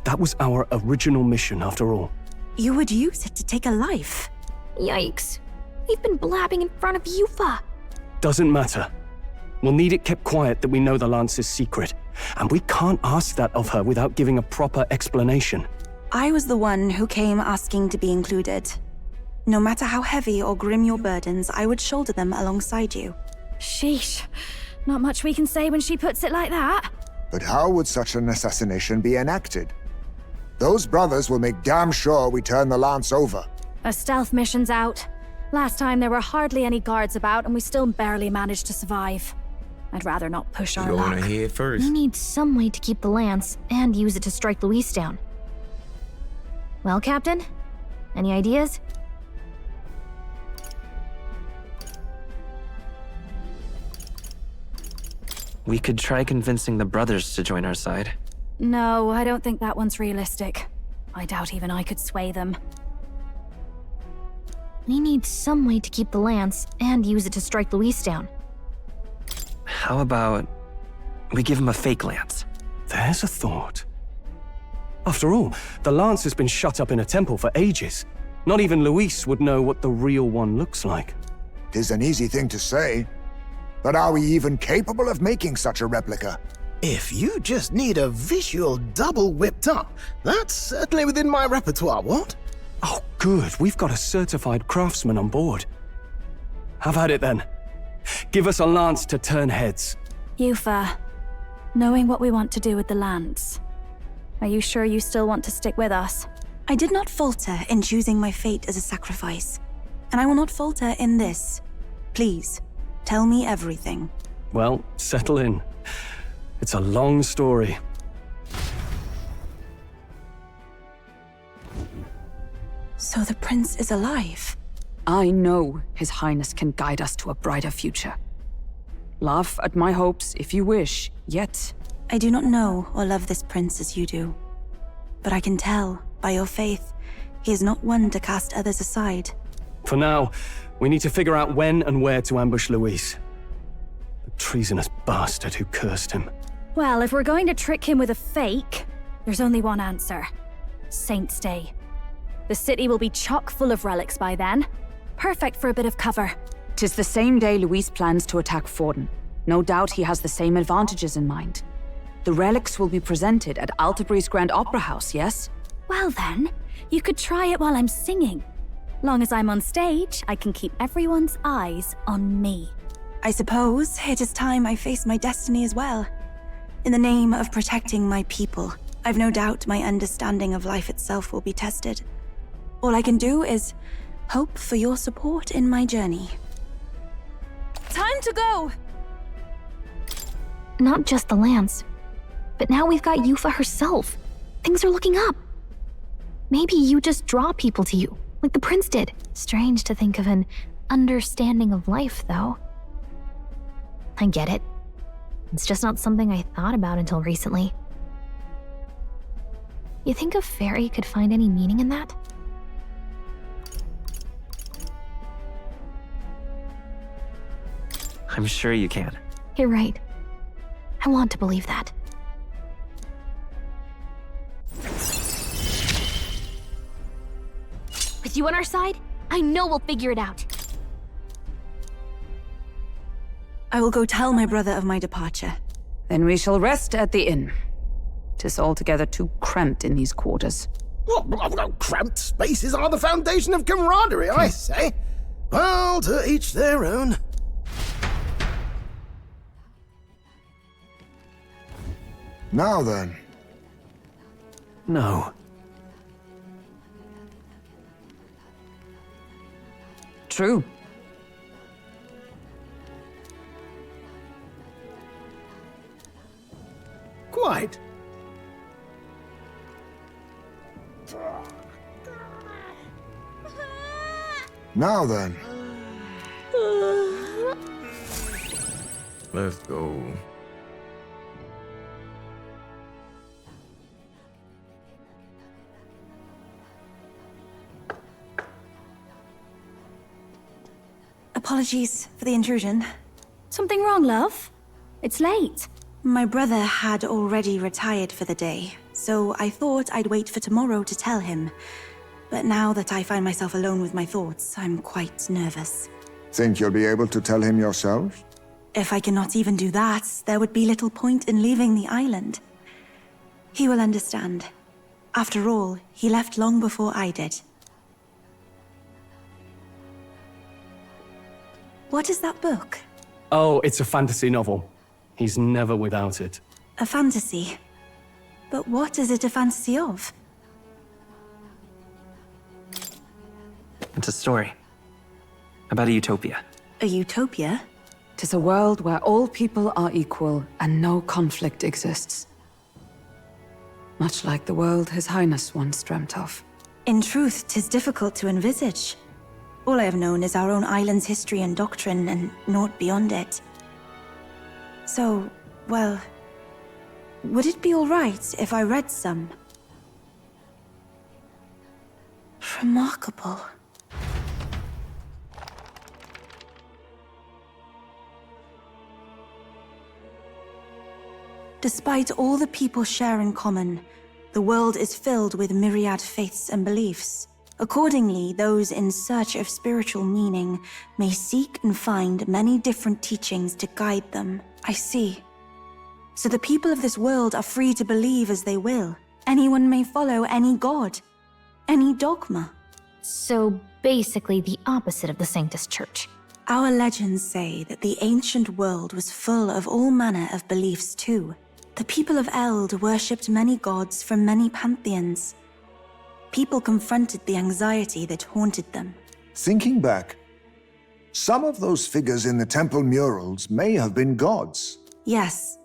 That was our original mission, after all. You would use it to take a life? Yikes. We've been blabbing in front of Yufa. Doesn't matter. We'll need it kept quiet that we know the Lance's secret. And we can't ask that of her without giving a proper explanation. I was the one who came asking to be included. No matter how heavy or grim your burdens, I would shoulder them alongside you. Sheesh. Not much we can say when she puts it like that. But how would such an assassination be enacted? Those brothers will make damn sure we turn the lance over. A stealth mission's out. Last time there were hardly any guards about and we still barely managed to survive. I'd rather not push our luck. Going ahead first. We need some way to keep the lance and use it to strike Luis down. Well, Captain? Any ideas? We could try convincing the brothers to join our side. No, I don't think that one's realistic. I doubt even I could sway them. We need some way to keep the lance and use it to strike Luis down. How about we give him a fake lance? There's a thought. After all, the lance has been shut up in a temple for ages. Not even Luis would know what the real one looks like. 'Tis an easy thing to say, but are we even capable of making such a replica? If you just need a visual double whipped up, that's certainly within my repertoire, what? Oh, good. We've got a certified craftsman on board. Have at it then. Give us a lance to turn heads. Yufa, knowing what we want to do with the lance, are you sure you still want to stick with us? I did not falter in choosing my fate as a sacrifice, and I will not falter in this. Please, tell me everything. Well, settle in. It's a long story. So the prince is alive? I know His Highness can guide us to a brighter future. Laugh at my hopes if you wish, yet... I do not know or love this prince as you do. But I can tell, by your faith, he is not one to cast others aside. For now, we need to figure out when and where to ambush Luis. The treasonous bastard who cursed him. Well, if we're going to trick him with a fake, there's only one answer. Saint's Day. The city will be chock full of relics by then. Perfect for a bit of cover. 'Tis the same day Luis plans to attack Forden. No doubt he has the same advantages in mind. The relics will be presented at Altabri's Grand Opera House, yes? Well then, you could try it while I'm singing. Long as I'm on stage, I can keep everyone's eyes on me. I suppose it is time I face my destiny as well. In the name of protecting my people, I've no doubt my understanding of life itself will be tested. All I can do is hope for your support in my journey. Time to go! Not just the lance, but now we've got Yufa herself. Things are looking up. Maybe you just draw people to you, like the prince did. Strange to think of an understanding of life, though. I get it. It's just not something I thought about until recently. You think a fairy could find any meaning in that? I'm sure you can. You're right. I want to believe that. With you on our side, I know we'll figure it out. I will go tell my brother of my departure. Then we shall rest at the inn. 'Tis altogether too cramped in these quarters. What? Cramped spaces are the foundation of camaraderie, I say. Well, to each their own. Now then. No. True. Quite. Now then. Let's go. Apologies for the intrusion. Something wrong, love? It's late. My brother had already retired for the day, so I thought I'd wait for tomorrow to tell him. But now that I find myself alone with my thoughts, I'm quite nervous. Think you'll be able to tell him yourself? If I cannot even do that, there would be little point in leaving the island. He will understand. After all, he left long before I did. What is that book? Oh, it's a fantasy novel. He's never without it. A fantasy? But what is it a fantasy of? It's a story. About a utopia. A utopia? 'Tis a world where all people are equal and no conflict exists. Much like the world His Highness once dreamt of. In truth, 'tis difficult to envisage. All I have known is our own island's history and doctrine, and naught beyond it. So, well, would it be all right if I read some? Remarkable. Despite all the people share in common, the world is filled with myriad faiths and beliefs. Accordingly, those in search of spiritual meaning may seek and find many different teachings to guide them. I see. So the people of this world are free to believe as they will. Anyone may follow any god, any dogma. So basically the opposite of the Sanctus Church. Our legends say that the ancient world was full of all manner of beliefs too. The people of Eld worshipped many gods from many pantheons. People confronted the anxiety that haunted them. Thinking back, some of those figures in the temple murals may have been gods. Yes.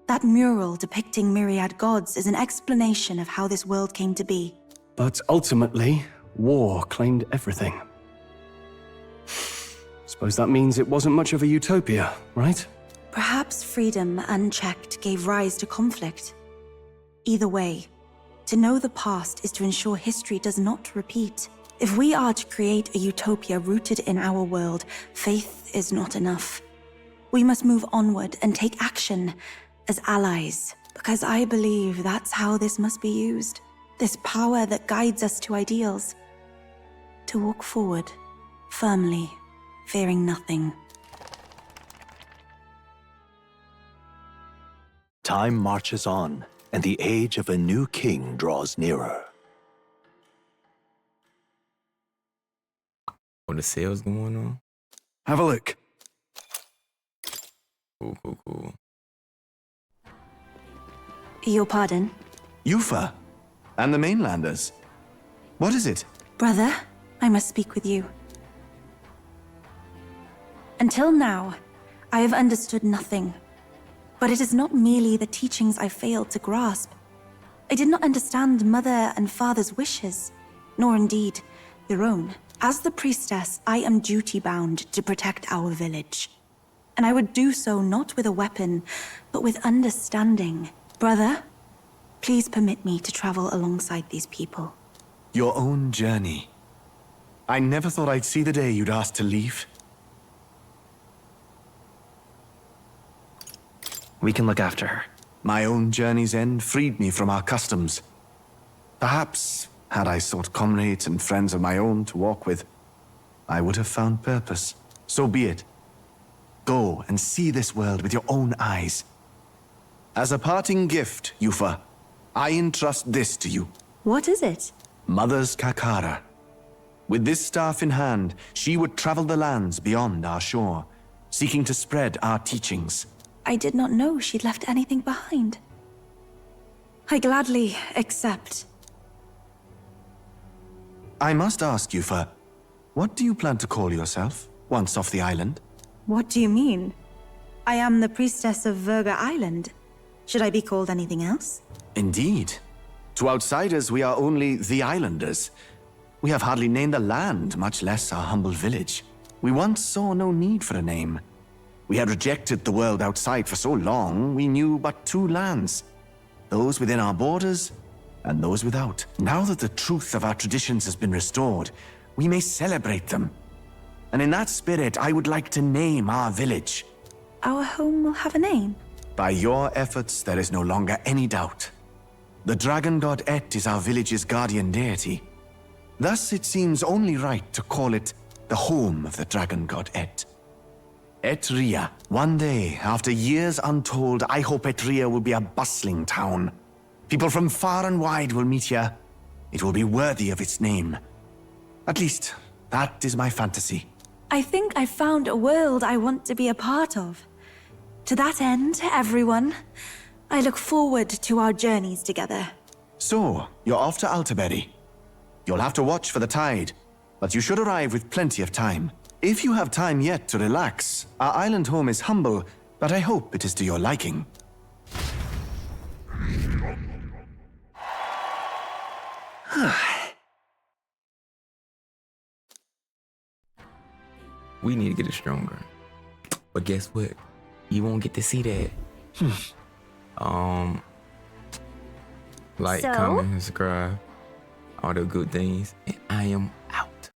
That mural depicting myriad gods is an explanation of how this world came to be. But ultimately, war claimed everything. Suppose that means it wasn't much of a utopia, right? Perhaps freedom unchecked gave rise to conflict. Either way, to know the past is to ensure history does not repeat. If we are to create a utopia rooted in our world, faith is not enough. We must move onward and take action as allies, because I believe that's how this must be used. This power that guides us to ideals. To walk forward, firmly, fearing nothing. Time marches on, and the age of a new king draws nearer. What the sales going on? Have a look. Cool. Your pardon? Yufa, and the mainlanders. What is it? Brother, I must speak with you. Until now, I have understood nothing. But it is not merely the teachings I failed to grasp. I did not understand Mother and Father's wishes, nor indeed your own. As the priestess, I am duty-bound to protect our village. And I would do so not with a weapon, but with understanding. Brother, please permit me to travel alongside these people. Your own journey. I never thought I'd see the day you'd ask to leave. We can look after her. My own journey's end freed me from our customs. Perhaps, had I sought comrades and friends of my own to walk with, I would have found purpose. So be it. Go and see this world with your own eyes. As a parting gift, Yufa, I entrust this to you. What is it? Mother's Kakara. With this staff in hand, she would travel the lands beyond our shore, seeking to spread our teachings. I did not know she'd left anything behind. I gladly accept. I must ask, Yufa, what do you plan to call yourself, once off the island? What do you mean? I am the priestess of Verga Island. Should I be called anything else? Indeed. To outsiders, we are only the islanders. We have hardly named the land, much less our humble village. We once saw no need for a name. We had rejected the world outside for so long, we knew but two lands. Those within our borders, and those without. Now that the truth of our traditions has been restored, we may celebrate them. And in that spirit, I would like to name our village. Our home will have a name? By your efforts, there is no longer any doubt. The dragon god Et is our village's guardian deity. Thus, it seems only right to call it the home of the dragon god Et. Etria. One day, after years untold, I hope Etria will be a bustling town. People from far and wide will meet here. It will be worthy of its name. At least, that is my fantasy. I think I found a world I want to be a part of. To that end, everyone, I look forward to our journeys together. So, you're off to Alterberry. You'll have to watch for the tide, but you should arrive with plenty of time. If you have time yet to relax, our island home is humble, but I hope it is to your liking. We need to get it stronger. But guess what? You won't get to see that. Like, So? comment, and subscribe. All the good things. And I am